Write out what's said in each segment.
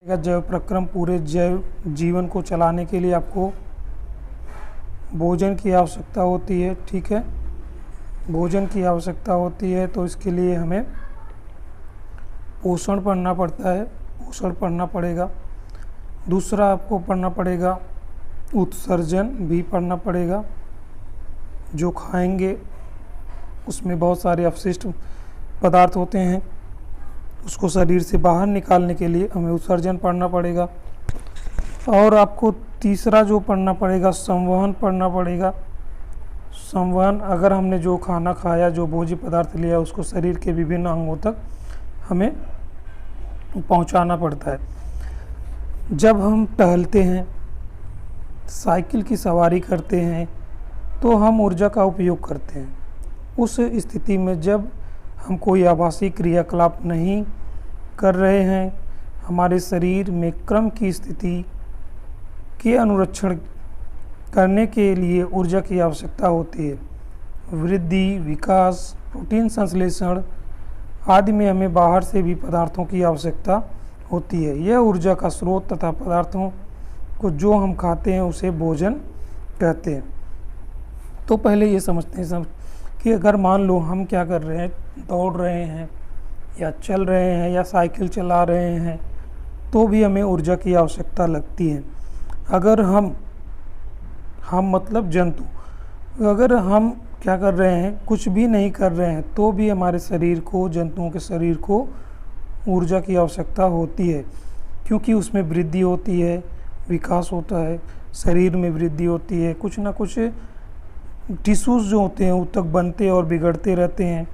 जैव प्रक्रम पूरे जैव जीवन को चलाने के लिए आपको भोजन की आवश्यकता होती है। ठीक है, भोजन की आवश्यकता होती है तो इसके लिए हमें पोषण पढ़ना पड़ता है, पोषण पढ़ना पड़ेगा। दूसरा आपको पढ़ना पड़ेगा उत्सर्जन भी पढ़ना पड़ेगा। जो खाएंगे उसमें बहुत सारे अपशिष्ट पदार्थ होते हैं, उसको शरीर से बाहर निकालने के लिए हमें उत्सर्जन पढ़ना पड़ेगा। और आपको तीसरा जो पढ़ना पड़ेगा संवहन पढ़ना पड़ेगा। संवहन, अगर हमने जो खाना खाया, जो भोज्य पदार्थ लिया, उसको शरीर के विभिन्न अंगों तक हमें पहुंचाना पड़ता है। जब हम टहलते हैं, साइकिल की सवारी करते हैं तो हम ऊर्जा का उपयोग करते हैं। उस स्थिति में जब हम कोई आभासी क्रियाकलाप नहीं कर रहे हैं, हमारे शरीर में क्रम की स्थिति के अनुरक्षण करने के लिए ऊर्जा की आवश्यकता होती है। वृद्धि, विकास, प्रोटीन संश्लेषण आदि में हमें बाहर से भी पदार्थों की आवश्यकता होती है। यह ऊर्जा का स्रोत तथा पदार्थों को जो हम खाते हैं उसे भोजन कहते हैं। तो पहले ये समझते हैं कि अगर मान लो हम क्या कर रहे हैं, दौड़ रहे हैं या चल रहे हैं या साइकिल चला रहे हैं, तो भी हमें ऊर्जा की आवश्यकता लगती है। अगर हम मतलब जंतु, अगर हम क्या कर रहे हैं, कुछ भी नहीं कर रहे हैं, तो भी हमारे शरीर को, जंतुओं के शरीर को ऊर्जा की आवश्यकता होती है, क्योंकि उसमें वृद्धि होती है, विकास होता है, शरीर में वृद्धि होती है, कुछ ना कुछ टिश्यूज़ जो होते हैं वो तक बनते और बिगड़ते रहते हैं,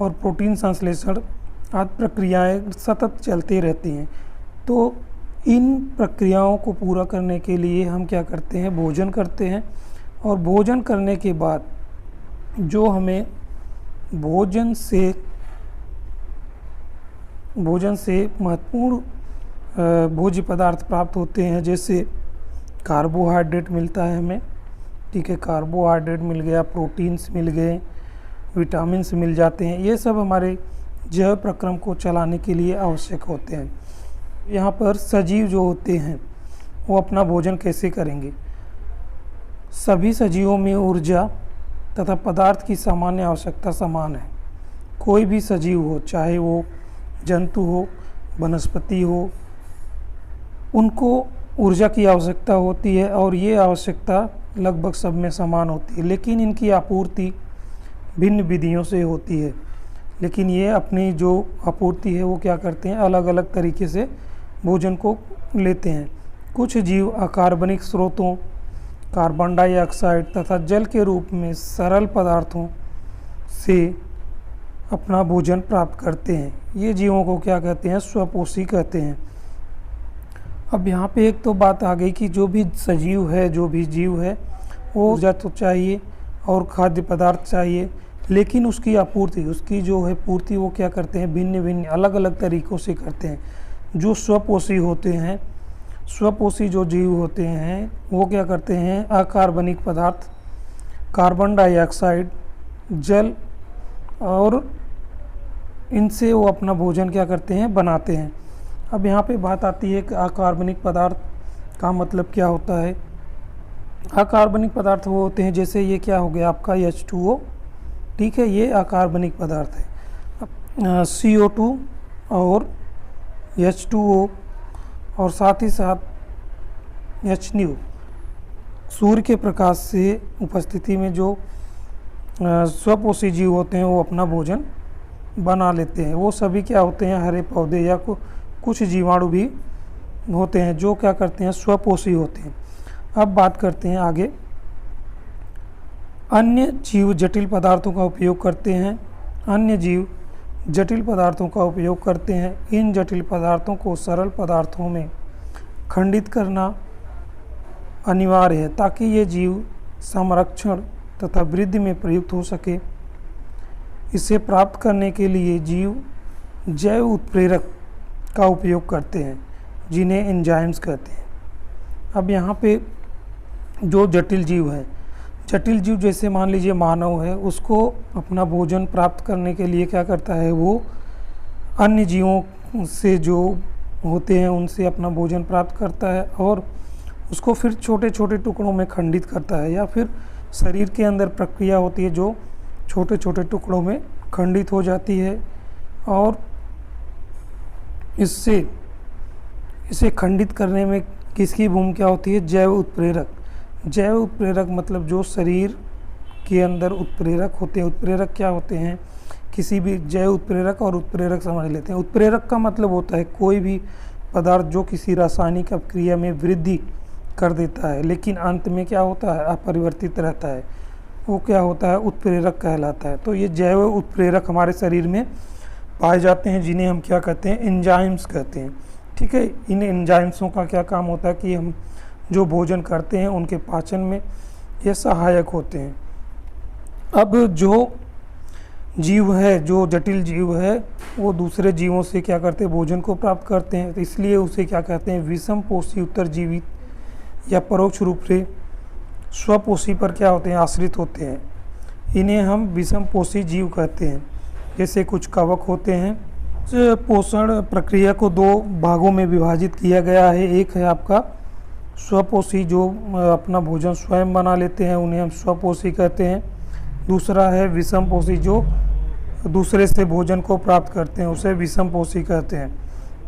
और प्रोटीन संश्लेषण आदि प्रक्रियाएं सतत चलती रहती हैं। तो इन प्रक्रियाओं को पूरा करने के लिए हम क्या करते हैं, भोजन करते हैं। और भोजन करने के बाद जो हमें भोजन से महत्वपूर्ण भोज्य पदार्थ प्राप्त होते हैं, जैसे कार्बोहाइड्रेट मिलता है हमें। ठीक है, कार्बोहाइड्रेट मिल गया, प्रोटीन्स मिल गए, विटामिन्स मिल जाते हैं। ये सब हमारे जैव प्रक्रम को चलाने के लिए आवश्यक होते हैं। यहाँ पर सजीव जो होते हैं वो अपना भोजन कैसे करेंगे। सभी सजीवों में ऊर्जा तथा पदार्थ की सामान्य आवश्यकता समान है। कोई भी सजीव हो, चाहे वो जंतु हो, वनस्पति हो, उनको ऊर्जा की आवश्यकता होती है और ये आवश्यकता लगभग सब में समान होती है। लेकिन इनकी आपूर्ति भिन्न विधियों से होती है। लेकिन ये अपनी जो आपूर्ति है वो क्या करते हैं, अलग अलग तरीके से भोजन को लेते हैं। कुछ जीव अकार्बनिक स्रोतों, कार्बन डाइऑक्साइड तथा जल के रूप में सरल पदार्थों से अपना भोजन प्राप्त करते हैं। ये जीवों को क्या कहते हैं, स्वपोषी कहते हैं। अब यहाँ पे एक तो बात आ गई कि जो भी सजीव है, जो भी जीव है, वो ऊर्जा तो चाहिए और खाद्य पदार्थ चाहिए, लेकिन उसकी आपूर्ति, उसकी जो है पूर्ति, वो क्या करते हैं, भिन्न भिन्न अलग अलग तरीक़ों से करते हैं। जो स्वपोषी होते हैं, स्वपोषी जो जीव होते हैं, वो क्या करते हैं, अकार्बनिक पदार्थ, कार्बन डाइऑक्साइड, जल, और इनसे वो अपना भोजन क्या करते हैं, बनाते हैं। अब यहाँ पे बात आती है कि अकार्बनिक पदार्थ का मतलब क्या होता है। अकार्बनिक पदार्थ वो होते हैं, जैसे ये क्या हो गया आपका H2O। ठीक है, ये अकार्बनिक पदार्थ है। CO2 और H2O और साथ ही साथ HNO, सूर्य के प्रकाश से उपस्थिति में जो स्वपोषी जीव होते हैं वो अपना भोजन बना लेते हैं। वो सभी क्या होते हैं, हरे पौधे या कुछ जीवाणु भी होते हैं जो क्या करते हैं, स्वपोषी होते हैं। अब बात करते हैं आगे। अन्य जीव जटिल पदार्थों का उपयोग करते हैं। अन्य जीव जटिल पदार्थों का उपयोग करते हैं। इन जटिल पदार्थों को सरल पदार्थों में खंडित करना अनिवार्य है ताकि ये जीव संरक्षण तथा वृद्धि में प्रयुक्त हो सके। इसे प्राप्त करने के लिए जीव जैव उत्प्रेरक का उपयोग करते हैं, जिन्हें एंजाइम्स कहते हैं। अब यहाँ पे जो जटिल जीव है, जटिल जीव जैसे मान लीजिए मानव है, उसको अपना भोजन प्राप्त करने के लिए क्या करता है, वो अन्य जीवों से जो होते हैं उनसे अपना भोजन प्राप्त करता है और उसको फिर छोटे छोटे टुकड़ों में खंडित करता है, या फिर शरीर के अंदर प्रक्रिया होती है जो छोटे छोटे टुकड़ों में खंडित हो जाती है और इसे खंडित करने में किसकी भूमिका होती है? जैव उत्प्रेरक। जैव उत्प्रेरक मतलब जो शरीर के अंदर उत्प्रेरक होते हैं। उत्प्रेरक क्या होते हैं? किसी भी जैव उत्प्रेरक और उत्प्रेरक समझ लेते हैं। उत्प्रेरक का मतलब होता है कोई भी पदार्थ जो किसी रासायनिक अपक्रिया में वृद्धि कर देता है लेकिन अंत में क्या होता है? अपरिवर्तित रहता है, वो क्या होता है? उत्प्रेरक कहलाता है। तो ये जैव उत्प्रेरक हमारे शरीर में पाए जाते हैं जिन्हें हम क्या कहते हैं? एंजाइम्स कहते हैं। ठीक है, इन एंजाइम्सों का क्या काम होता है कि हम जो भोजन करते हैं उनके पाचन में ये सहायक होते हैं। अब जो जीव है, जो जटिल जीव है, वो दूसरे जीवों से क्या करते हैं? भोजन को प्राप्त करते हैं। तो इसलिए उसे क्या कहते हैं? विषमपोषी उत्तरजीवित या परोक्ष रूप से स्वपोषी पर क्या होते हैं? आश्रित होते हैं। इन्हें हम विषमपोषी जीव कहते हैं। जैसे कुछ कवक होते हैं। पोषण प्रक्रिया को दो भागों में विभाजित किया गया है। एक है आपका स्वपोषी जो अपना भोजन स्वयं बना लेते हैं, उन्हें हम स्वपोषी कहते हैं। दूसरा है विषमपोषी जो दूसरे से भोजन को प्राप्त करते हैं, उसे विषमपोषी कहते हैं।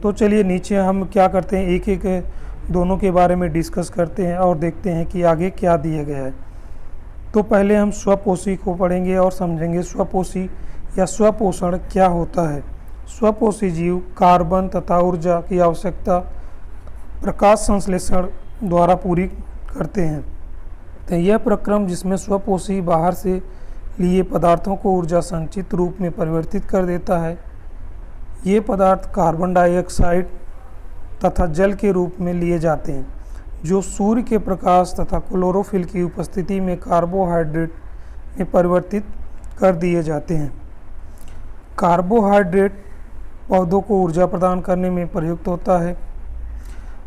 तो चलिए नीचे हम क्या करते हैं, एक एक दोनों के बारे में डिस्कस करते हैं और देखते हैं कि आगे क्या दिया गया है। तो पहले हम स्वपोषी को पढ़ेंगे और समझेंगे स्वपोषी या स्वपोषण क्या होता है। स्वपोषी जीव कार्बन तथा ऊर्जा की आवश्यकता प्रकाश संश्लेषण द्वारा पूरी करते हैं। तो यह प्रक्रम जिसमें स्वपोषी बाहर से लिए पदार्थों को ऊर्जा संचित रूप में परिवर्तित कर देता है। ये पदार्थ कार्बन डाइऑक्साइड तथा जल के रूप में लिए जाते हैं जो सूर्य के प्रकाश तथा क्लोरोफिल की उपस्थिति में कार्बोहाइड्रेट में परिवर्तित कर दिए जाते हैं। कार्बोहाइड्रेट पौधों को ऊर्जा प्रदान करने में प्रयुक्त होता है।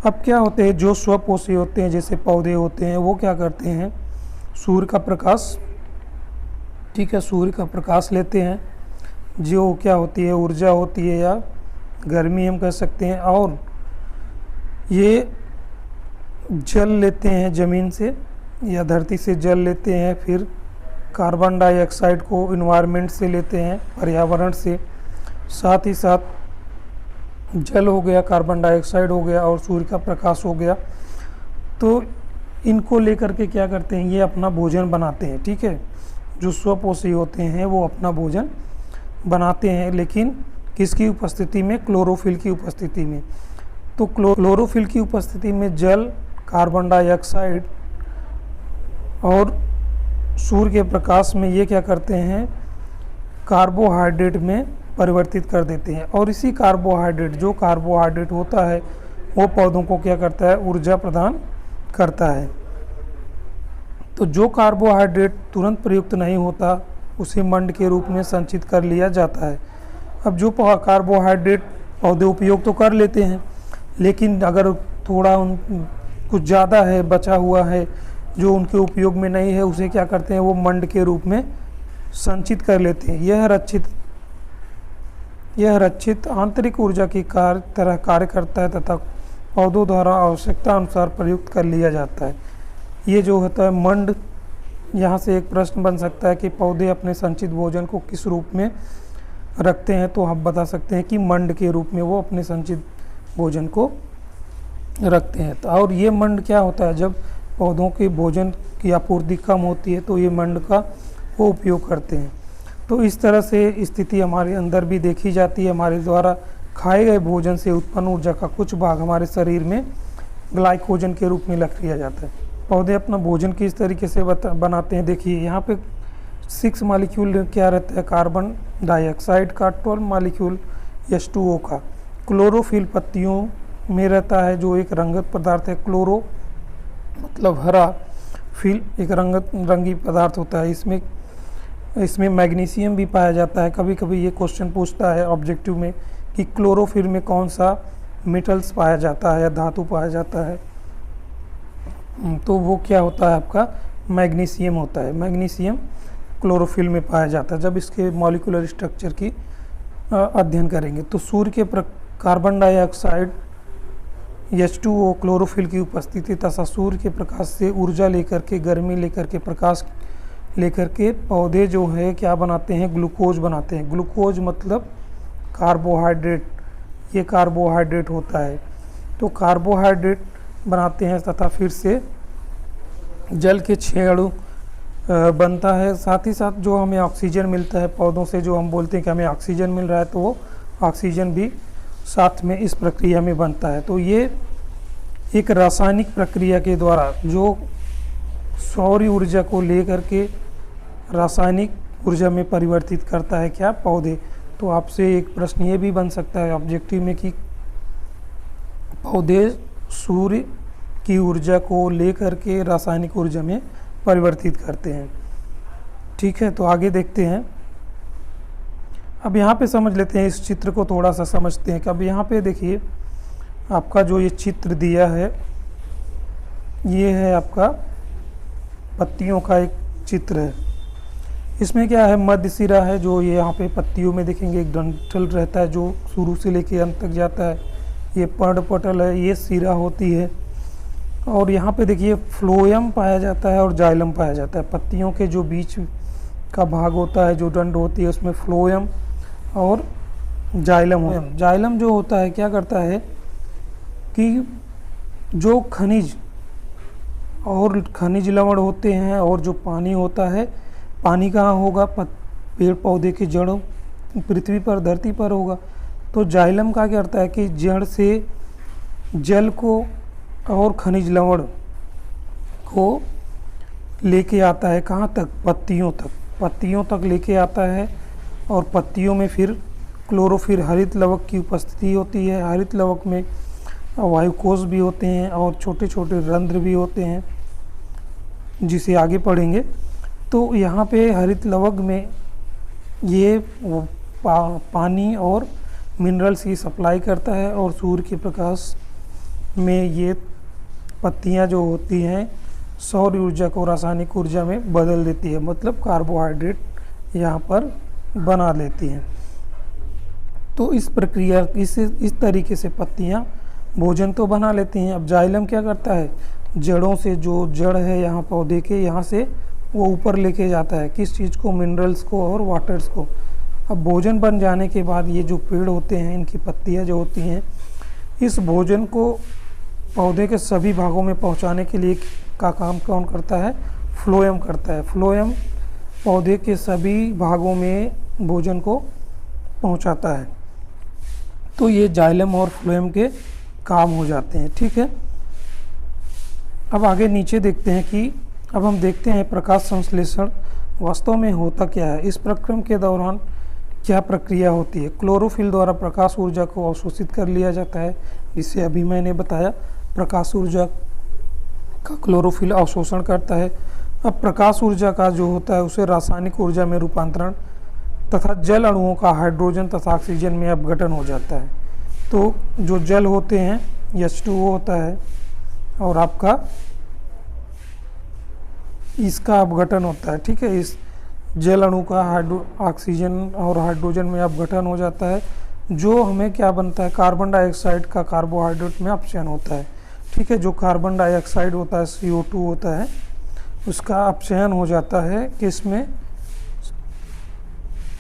अब क्या होते हैं, जो स्वपोषी होते हैं जैसे पौधे होते हैं, वो क्या करते हैं? सूर्य का प्रकाश, ठीक है, सूर्य का प्रकाश लेते हैं, जो क्या होती है? ऊर्जा होती है या गर्मी हम कह सकते हैं, और ये जल लेते हैं ज़मीन से या धरती से जल लेते हैं, फिर कार्बन डाइऑक्साइड को इन्वायरमेंट से लेते हैं, पर्यावरण से, साथ ही साथ जल हो गया, कार्बन डाइऑक्साइड हो गया और सूर्य का प्रकाश हो गया। तो इनको लेकर के क्या करते हैं? ये अपना भोजन बनाते हैं। ठीक है, जो स्वपोषी होते हैं वो अपना भोजन बनाते हैं, लेकिन किसकी उपस्थिति में? क्लोरोफिल की उपस्थिति में। तो क्लोरोफिल की उपस्थिति में जल, कार्बन डाइऑक्साइड और सूर्य के प्रकाश में ये क्या करते हैं? कार्बोहाइड्रेट में परिवर्तित कर देते हैं। और इसी कार्बोहाइड्रेट, जो कार्बोहाइड्रेट होता है वो पौधों को क्या करता है? ऊर्जा प्रदान करता है। तो जो कार्बोहाइड्रेट तुरंत प्रयुक्त नहीं होता उसे मंड के रूप में संचित कर लिया जाता है। अब जो कार्बोहाइड्रेट पौधे उपयोग तो कर लेते हैं, लेकिन अगर थोड़ा कुछ ज़्यादा है, बचा हुआ है जो उनके उपयोग में नहीं है, उसे क्या करते हैं? वो मंड के रूप में संचित कर लेते हैं। यह रक्षित आंतरिक ऊर्जा की तरह कार्य करता है तथा पौधों द्वारा आवश्यकता अनुसार प्रयुक्त कर लिया जाता है। ये जो होता है मंड, यहाँ से एक प्रश्न बन सकता है कि पौधे अपने संचित भोजन को किस रूप में रखते हैं, तो हम बता सकते हैं कि मंड के रूप में वो अपने संचित भोजन को रखते हैं। तो और ये मंड क्या होता है? जब पौधों के भोजन की आपूर्ति कम होती है तो ये मंड का वो उपयोग करते हैं। तो इस तरह से स्थिति हमारे अंदर भी देखी जाती है। हमारे द्वारा खाए गए भोजन से उत्पन्न ऊर्जा का कुछ भाग हमारे शरीर में ग्लाइकोजन के रूप में रख लिया जाता है। पौधे अपना भोजन किस तरीके से बनाते हैं? देखिए यहाँ पे 6 मॉलिक्यूल क्या रहता है? कार्बन डाइऑक्साइड का, 12 मॉलिक्यूल H2O का। क्लोरोफिल पत्तियों में रहता है जो एक रंगत पदार्थ है। क्लोरो मतलब हरा, फिल एक रंगी पदार्थ होता है। इसमें मैग्नीशियम भी पाया जाता है। कभी कभी ये क्वेश्चन पूछता है ऑब्जेक्टिव में कि क्लोरोफिल में कौन सा मेटल्स पाया जाता है या धातु पाया जाता है, तो वो क्या होता है? आपका मैग्नीशियम होता है। मैग्नीशियम क्लोरोफिल में पाया जाता है। जब इसके मॉलिक्यूलर स्ट्रक्चर की अध्ययन करेंगे तो सूर्य के कार्बन डाइऑक्साइड H2O क्लोरोफिल की उपस्थिति तथा सूर्य के प्रकाश से ऊर्जा लेकर के, गर्मी लेकर के, प्रकाश लेकर के पौधे जो है क्या बनाते हैं, ग्लूकोज बनाते हैं। ग्लूकोज मतलब कार्बोहाइड्रेट, ये कार्बोहाइड्रेट होता है। तो कार्बोहाइड्रेट बनाते हैं तथा फिर से जल के 6 अणु बनता है। साथ ही साथ जो हमें ऑक्सीजन मिलता है पौधों से, जो हम बोलते हैं कि हमें ऑक्सीजन मिल रहा है, तो वो ऑक्सीजन भी साथ में इस प्रक्रिया में बनता है। तो ये एक रासायनिक प्रक्रिया के द्वारा जो सौर ऊर्जा को लेकर के रासायनिक ऊर्जा में परिवर्तित करता है क्या, पौधे। तो आपसे एक प्रश्न ये भी बन सकता है ऑब्जेक्टिव में कि पौधे सूर्य की ऊर्जा को लेकर के रासायनिक ऊर्जा में परिवर्तित करते हैं। ठीक है, तो आगे देखते हैं। अब यहाँ पे समझ लेते हैं, इस चित्र को थोड़ा सा समझते हैं। अब यहाँ पे देखिए आपका जो ये चित्र दिया है, ये है आपका पत्तियों का एक चित्र है। इसमें क्या है, मध्य सिरा है जो ये यहाँ पे पत्तियों में देखेंगे एक डंठल रहता है जो शुरू से लेके अंत तक जाता है। ये पर्णपटल है, ये सिरा होती है। और यहाँ पे देखिए फ्लोएम पाया जाता है और जाइलम पाया जाता है। पत्तियों के जो बीच का भाग होता है, जो डंड होती है, उसमें फ्लोएम और जाइलम हो। जाइलम जो होता है क्या करता है कि जो खनिज और खनिज लवण होते हैं और जो पानी होता है, पानी कहाँ होगा, पेड़ पौधे की जड़ों, पृथ्वी पर, धरती पर होगा। तो जाइलम क्या करता है कि जड़ से जल को और खनिज लवण को लेके आता है, कहाँ तक, पत्तियों तक। पत्तियों तक लेके आता है और पत्तियों में फिर क्लोरोफिल, हरित लवक की उपस्थिति होती है। हरित लवक में वायुकोष भी होते हैं और छोटे छोटे रंध्र भी होते हैं, जिसे आगे पढ़ेंगे। तो यहाँ पे हरित लवक में ये पानी और मिनरल्स की सप्लाई करता है और सूर्य के प्रकाश में ये पत्तियाँ जो होती हैं सौर ऊर्जा को रासायनिक ऊर्जा में बदल देती है, मतलब कार्बोहाइड्रेट यहाँ पर बना लेती हैं। तो इस प्रक्रिया, इस तरीके से पत्तियाँ भोजन तो बना लेती हैं। अब जाइलम क्या करता है, जड़ों से, जो जड़ है यहाँ पौधे के, यहाँ से वो ऊपर लेके जाता है, किस चीज़ को, मिनरल्स को और वाटर्स को। अब भोजन बन जाने के बाद ये जो पेड़ होते हैं, इनकी पत्तियाँ जो होती हैं, इस भोजन को पौधे के सभी भागों में पहुंचाने के लिए का काम कौन करता है, फ्लोएम करता है। फ्लोएम पौधे के सभी भागों में भोजन को पहुंचाता है। तो ये जाइलम और फ्लोएम के काम हो जाते हैं। ठीक है, अब आगे नीचे देखते हैं कि अब हम देखते हैं प्रकाश संश्लेषण वास्तव में होता क्या है। इस प्रक्रम के दौरान क्या प्रक्रिया होती है। क्लोरोफिल द्वारा प्रकाश ऊर्जा को अवशोषित कर लिया जाता है, जिसे अभी मैंने बताया, प्रकाश ऊर्जा का क्लोरोफिल अवशोषण करता है। अब प्रकाश ऊर्जा का जो होता है उसे रासायनिक ऊर्जा में रूपांतरण तथा जल अणुओं का हाइड्रोजन तथा ऑक्सीजन में अपघटन हो जाता है। तो जो जल होते हैं H2O होता है और आपका इसका अपघटन होता है। ठीक है, इस जल अणु का ऑक्सीजन और हाइड्रोजन में अपघटन हो जाता है, जो हमें क्या बनता है, कार्बन डाइऑक्साइड का कार्बोहाइड्रेट में अपचयन होता है। ठीक है, जो कार्बन डाइऑक्साइड होता है, CO2 होता है, उसका अपचयन हो जाता है किसमें,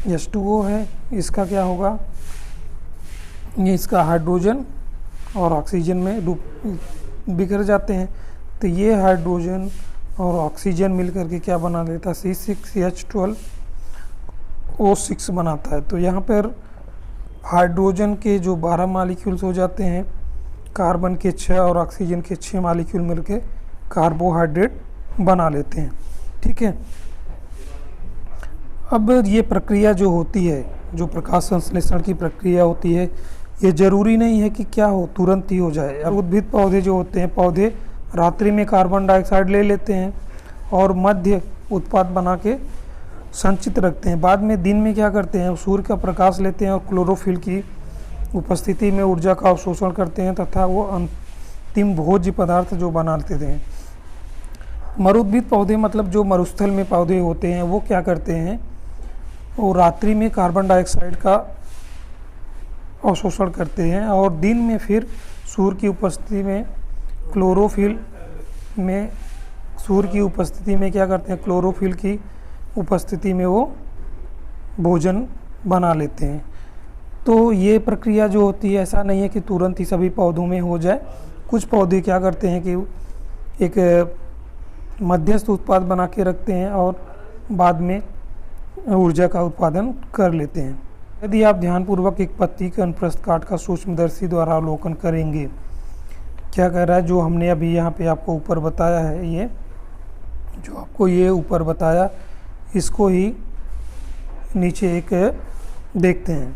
H2O है, इसका क्या होगा, ये इसका हाइड्रोजन और ऑक्सीजन में बिखर जाते हैं। तो ये हाइड्रोजन और ऑक्सीजन मिलकर के क्या बना देता है, C6H12O6 बनाता है। तो यहाँ पर हाइड्रोजन के जो 12 मालिक्यूल्स हो जाते हैं, कार्बन के 6 और ऑक्सीजन के 6 मालिक्यूल मिलके कार्बोहाइड्रेट बना लेते हैं। ठीक है, अब ये प्रक्रिया जो होती है, जो प्रकाश संश्लेषण की प्रक्रिया होती है, ये ज़रूरी नहीं है कि क्या हो, तुरंत ही हो जाए। अब उद्भिद पौधे जो होते हैं, पौधे रात्रि में कार्बन डाइऑक्साइड ले लेते हैं और मध्य उत्पाद बना के संचित रखते हैं। बाद में दिन में क्या करते हैं, सूर्य का प्रकाश लेते हैं और क्लोरोफिल की उपस्थिति में ऊर्जा का अवशोषण करते हैं तथा वो अंतिम भोज्य पदार्थ जो बनाते हैं। मरुद्भिद पौधे मतलब जो मरुस्थल में पौधे होते हैं, वो क्या करते हैं, वो रात्रि में कार्बन डाइऑक्साइड का अवशोषण करते हैं और दिन में फिर सूर्य की उपस्थिति में क्लोरोफिल में सूर्य की उपस्थिति में क्या करते हैं, क्लोरोफिल की उपस्थिति में वो भोजन बना लेते हैं। तो ये प्रक्रिया जो होती है, ऐसा नहीं है कि तुरंत ही सभी पौधों में हो जाए। कुछ पौधे क्या करते हैं कि एक मध्यस्थ उत्पाद बना के रखते हैं और बाद में ऊर्जा का उत्पादन कर लेते हैं। यदि आप ध्यानपूर्वक एक पत्ती के अनुप्रस्थ काट का सूक्ष्मदर्शी द्वारा अवलोकन करेंगे, क्या कह रहा है, जो हमने अभी यहाँ पे आपको ऊपर बताया है, ये जो आपको ये ऊपर बताया, इसको ही नीचे एक देखते हैं।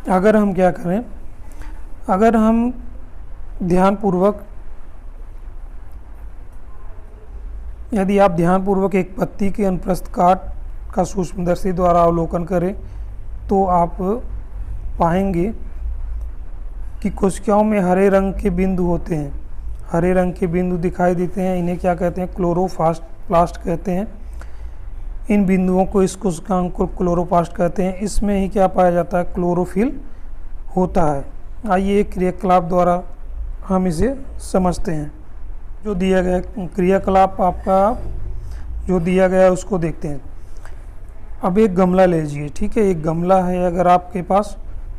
अगर हम क्या करें, अगर हम ध्यानपूर्वक, यदि आप ध्यानपूर्वक एक पत्ती के अनुप्रस्थ काट का सूक्ष्मदर्शी द्वारा अवलोकन करें तो आप पाएंगे कि कोशिकाओं में हरे रंग के बिंदु होते हैं, हरे रंग के बिंदु दिखाई देते हैं। इन्हें क्या कहते हैं, क्लोरोप्लास्ट कहते हैं। इन बिंदुओं को, इस कोशिकाओं को क्लोरोप्लास्ट कहते हैं। इसमें ही क्या पाया जाता है, क्लोरोफिल होता है। आइए एक क्रियाकलाप द्वारा हम इसे समझते हैं। जो दिया गया क्रियाकलाप आपका जो दिया गया है उसको देखते हैं। अब एक गमला ले लीजिए, ठीक है, एक गमला है अगर आपके पास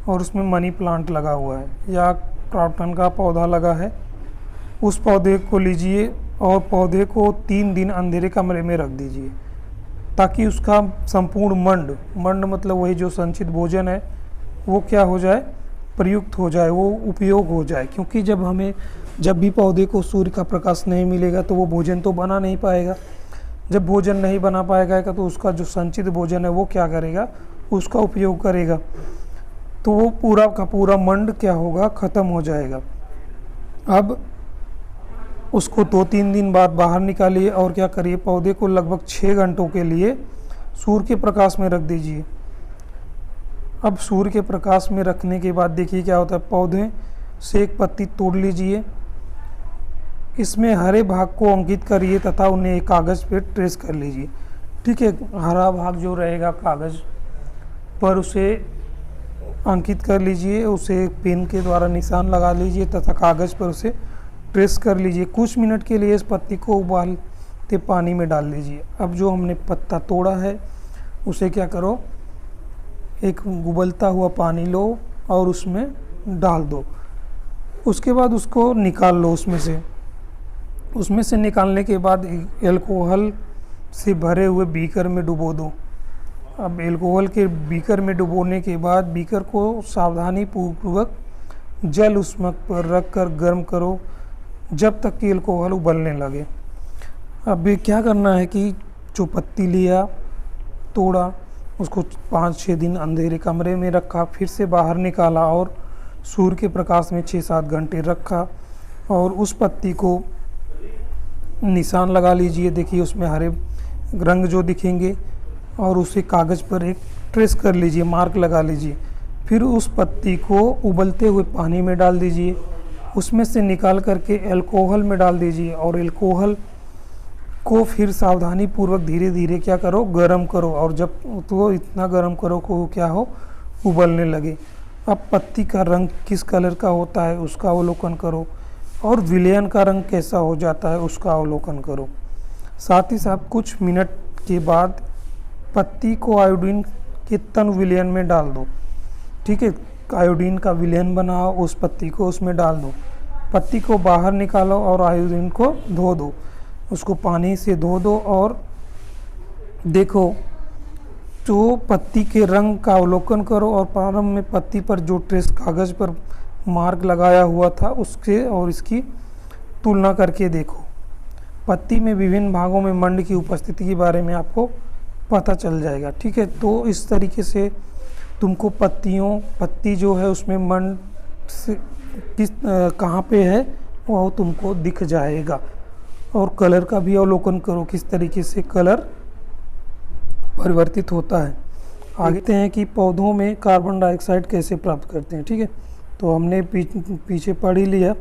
और उसमें मनी प्लांट लगा हुआ है या क्रॉटन का पौधा लगा है, उस पौधे को लीजिए और पौधे को 3 दिन अंधेरे कमरे में रख दीजिए ताकि उसका संपूर्ण मंड मतलब वही जो संचित भोजन है वो क्या हो जाए, प्रयुक्त हो जाए, वो उपयोग हो जाए। क्योंकि जब भी पौधे को सूर्य का प्रकाश नहीं मिलेगा तो वो भोजन तो बना नहीं पाएगा। जब भोजन नहीं बना पाएगा तो उसका जो संचित भोजन है वो क्या करेगा, उसका उपयोग करेगा। तो वो पूरा का पूरा मंड क्या होगा, ख़त्म हो जाएगा। अब उसको 2-3 दिन बाद बाहर निकालिए और क्या करिए, पौधे को लगभग 6 घंटों के लिए सूर्य के प्रकाश में रख दीजिए। अब सूर्य के प्रकाश में रखने के बाद देखिए क्या होता है, पौधे से एक पत्ती तोड़ लीजिए, इसमें हरे भाग को अंकित करिए तथा उन्हें एक कागज़ पे ट्रेस कर लीजिए। ठीक है, हरा भाग जो रहेगा कागज़ पर उसे अंकित कर लीजिए, उसे पेन के द्वारा निशान लगा लीजिए तथा कागज़ पर उसे ट्रेस कर लीजिए। कुछ मिनट के लिए इस पत्ती को उबालते पानी में डाल लीजिए। अब जो हमने पत्ता तोड़ा है उसे क्या करो, एक उबलता हुआ पानी लो और उसमें डाल दो। उसके बाद उसको निकाल लो उसमें से निकालने के बाद एल्कोहल से भरे हुए बीकर में डुबो दो। अब एल्कोहल के बीकर में डुबोने के बाद बीकर को सावधानी पूर्वक जल उष्मक पर रख कर गर्म करो जब तक कि एल्कोहल उबलने लगे। अब क्या करना है कि जो पत्ती लिया, तोड़ा, उसको 5-6 दिन अंधेरे कमरे में रखा, फिर से बाहर निकाला और सूर्य के प्रकाश में 6-7 घंटे रखा और उस पत्ती को निशान लगा लीजिए। देखिए उसमें हरे रंग जो दिखेंगे और उसे कागज़ पर एक ट्रेस कर लीजिए, मार्क लगा लीजिए। फिर उस पत्ती को उबलते हुए पानी में डाल दीजिए, उसमें से निकाल करके एल्कोहल में डाल दीजिए और एल्कोहल को फिर सावधानी पूर्वक धीरे धीरे क्या करो, गर्म करो और जब तो इतना गर्म करो को क्या हो, उबलने लगे। अब पत्ती का रंग किस कलर का होता है उसका अवलोकन करो और विलयन का रंग कैसा हो जाता है उसका अवलोकन करो। साथ ही साथ कुछ मिनट के बाद पत्ती को आयोडीन के तन विलयन में डाल दो। ठीक है, आयोडीन का विलयन बनाओ, उस पत्ती को उसमें डाल दो। पत्ती को बाहर निकालो और आयोडीन को धो दो, उसको पानी से धो दो और देखो तो पत्ती के रंग का अवलोकन करो और प्रारंभ में पत्ती पर जो ट्रेस कागज़ पर मार्क लगाया हुआ था उसके और इसकी तुलना करके देखो। पत्ती में विभिन्न भागों में मंड की उपस्थिति के बारे में आपको पता चल जाएगा। ठीक है, तो इस तरीके से तुमको पत्ती जो है उसमें मंड से कहाँ पे है वो तुमको दिख जाएगा। और कलर का भी अवलोकन करो, किस तरीके से कलर परिवर्तित होता है। आगे देखते हैं कि पौधों में कार्बन डाइऑक्साइड कैसे प्राप्त करते हैं। ठीक है, तो हमने पीछे पढ़ ही लिया।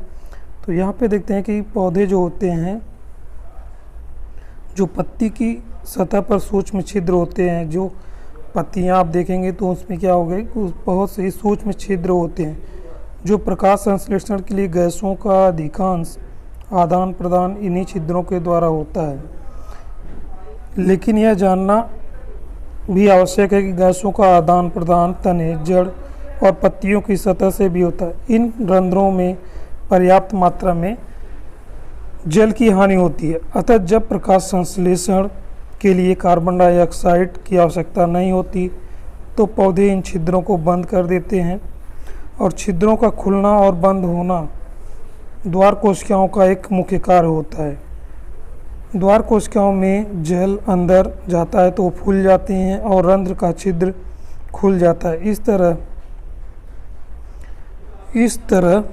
तो यहाँ पे देखते हैं कि पौधे जो होते हैं, जो पत्ती की सतह पर सूक्ष्म छिद्र होते हैं जो पत्तियाँ आप देखेंगे तो उसमें क्या हो गई, बहुत से सूक्ष्म छिद्र होते हैं जो प्रकाश संश्लेषण के लिए गैसों का अधिकांश आदान प्रदान इन्हीं छिद्रों के द्वारा होता है। लेकिन यह जानना भी आवश्यक है कि गैसों का आदान प्रदान तने, जड़ और पत्तियों की सतह से भी होता है। इन रंध्रों में पर्याप्त मात्रा में जल की हानि होती है, अतः जब प्रकाश संश्लेषण के लिए कार्बन डाइऑक्साइड की आवश्यकता नहीं होती तो पौधे इन छिद्रों को बंद कर देते हैं। और छिद्रों का खुलना और बंद होना द्वार कोशिकाओं का एक मुख्य कार्य होता है। द्वार कोशिकाओं में जल अंदर जाता है तो वो फूल जाते हैं और रंध्र का छिद्र खुल जाता है। इस तरह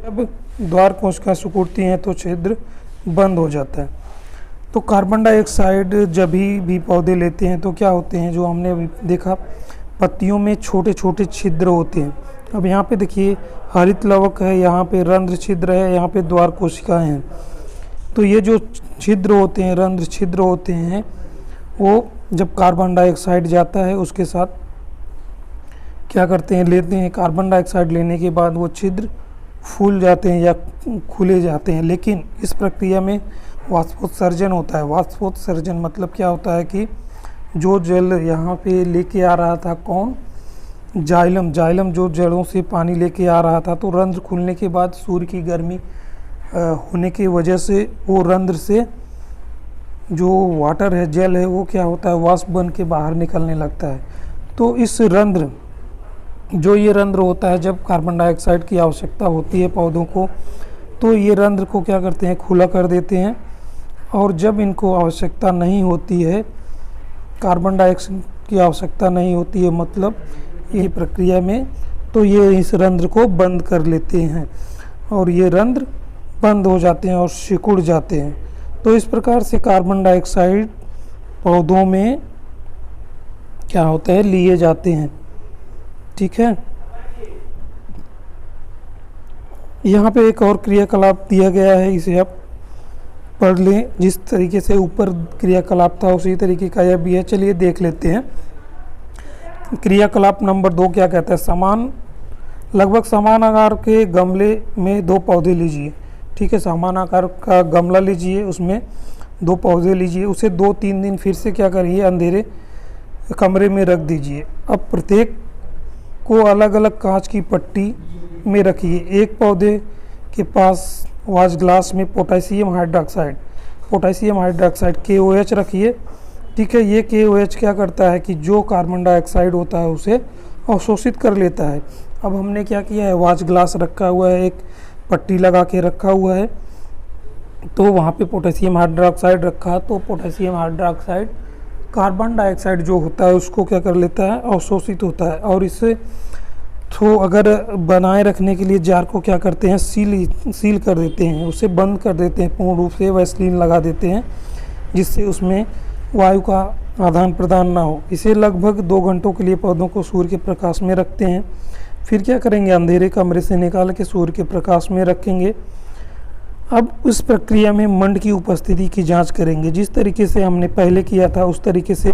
जब द्वार कोशिका सिकुड़ती हैं तो छिद्र बंद हो जाता है। तो कार्बन डाइऑक्साइड जब भी पौधे लेते हैं तो क्या होते हैं, जो हमने अभी देखा, पत्तियों में छोटे छोटे छिद्र होते हैं। अब यहाँ पे देखिए हरित लवक है, यहाँ पे रंध्र छिद्र है, यहाँ पे द्वार कोशिकाएं हैं। तो ये जो छिद्र होते हैं, रंध्र छिद्र होते हैं, वो जब कार्बन डाइऑक्साइड जाता है उसके साथ क्या करते हैं, लेते हैं। कार्बन डाइऑक्साइड लेने के बाद वो छिद्र फूल जाते हैं या खुले जाते हैं। लेकिन इस प्रक्रिया में वाष्पोत्सर्जन होता है। वाष्पोत्सर्जन मतलब क्या होता है कि जो जल यहाँ पे लेके आ रहा था, कौन, जाइलम जो जड़ों से पानी लेके आ रहा था, तो रंध्र खुलने के बाद सूर्य की गर्मी होने की वजह से वो रंध्र से जो वाटर है, जल है, वो क्या होता है, वाष्प बन के बाहर निकलने लगता है। तो इस रंध्र, जो ये रंध्र होता है, जब कार्बन डाइऑक्साइड की आवश्यकता होती है पौधों को, तो ये रंध्र को क्या करते हैं, खुला कर देते हैं। और जब इनको आवश्यकता नहीं होती है, कार्बन डाइऑक्साइड की आवश्यकता नहीं होती है, मतलब ये प्रक्रिया में, तो ये इस रंध्र को बंद कर लेते हैं और ये रंध्र बंद हो जाते हैं और सिकुड़ जाते हैं। तो इस प्रकार से कार्बन डाइऑक्साइड पौधों में क्या होता है, लिए जाते हैं। ठीक है, यहाँ पे एक और क्रियाकलाप दिया गया है, इसे आप पढ़ लें। जिस तरीके से ऊपर क्रियाकलाप था उसी तरीके का यह भी है। चलिए देख लेते हैं। क्रियाकलाप नंबर 2 क्या कहता है, लगभग समान आकार के गमले में 2 पौधे लीजिए। ठीक है, समान आकार का गमला लीजिए, उसमें 2 पौधे लीजिए, उसे 2-3 दिन फिर से क्या करिए, अंधेरे कमरे में रख दीजिए। अब प्रत्येक को अलग अलग कांच की पट्टी में रखिए। एक पौधे के पास वॉच ग्लास में पोटेशियम हाइड्रोक्साइड KOH रखिए। ठीक है, ये KOH क्या करता है कि जो कार्बन डाइऑक्साइड होता है उसे अवशोषित कर लेता है। अब हमने क्या किया है, वॉच ग्लास रखा हुआ है, एक पट्टी लगा के रखा हुआ है, तो वहाँ पे पोटेशियम हाइड्रोक्साइड रखा, तो पोटेशियम हाइड्रोक्साइड कार्बन डाइऑक्साइड जो होता है उसको क्या कर लेता है, अवशोषित होता है। और इसे तो अगर बनाए रखने के लिए जार को क्या करते हैं, सील कर देते हैं, उसे बंद कर देते हैं पूर्ण रूप से, वैसलीन लगा देते हैं जिससे उसमें वायु का आदान प्रदान ना हो। इसे लगभग 2 घंटों के लिए पौधों को सूर्य के प्रकाश में रखते हैं। फिर क्या करेंगे, अंधेरे कमरे से निकाल के सूर्य के प्रकाश में रखेंगे। अब इस प्रक्रिया में मंड की उपस्थिति की जांच करेंगे। जिस तरीके से हमने पहले किया था उस तरीके से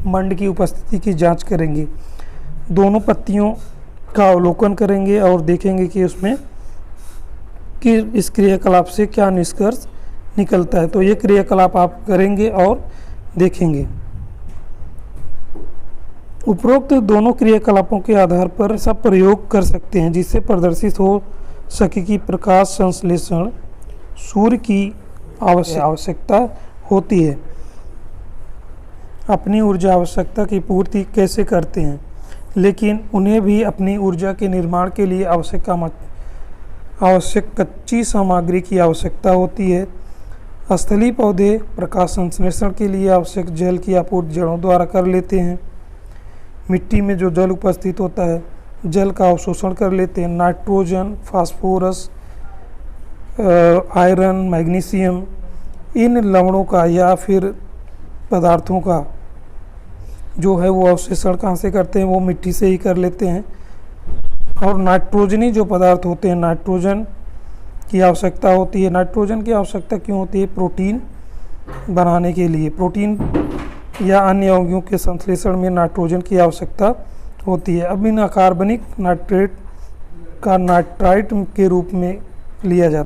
मंड की उपस्थिति की जांच करेंगे। दोनों पत्तियों का अवलोकन करेंगे और देखेंगे कि उसमें कि इस क्रियाकलाप से क्या निष्कर्ष निकलता है। तो ये क्रियाकलाप आप करेंगे और देखेंगे। उपरोक्त दोनों क्रियाकलापों के आधार पर सब प्रयोग कर सकते हैं जिससे प्रदर्शित हो सके कि प्रकाश संश्लेषण सूर्य की आवश्यकता होती है, अपनी ऊर्जा आवश्यकता की पूर्ति कैसे करते हैं, लेकिन उन्हें भी अपनी ऊर्जा के निर्माण के लिए आवश्यक कच्ची सामग्री की आवश्यकता होती है। स्थलीय पौधे प्रकाश संश्लेषण के लिए आवश्यक जल की आपूर्ति जड़ों द्वारा कर लेते हैं। मिट्टी में जो जल उपस्थित होता है जल का अवशोषण कर लेते हैं। नाइट्रोजन, फास्फोरस, आयरन, मैग्नीशियम, इन लवणों का या फिर पदार्थों का जो है वो अवशोषण कहाँ से करते हैं, वो मिट्टी से ही कर लेते हैं। और नाइट्रोजनी जो पदार्थ होते हैं, नाइट्रोजन की आवश्यकता होती है। नाइट्रोजन की आवश्यकता क्यों होती है, प्रोटीन बनाने के लिए। प्रोटीन या अन्य यौगिकों के संश्लेषण में नाइट्रोजन की आवश्यकता होती है। अब इन अकार्बनिक नाइट्रेट का नाइट्राइट के रूप में लिया जाता है।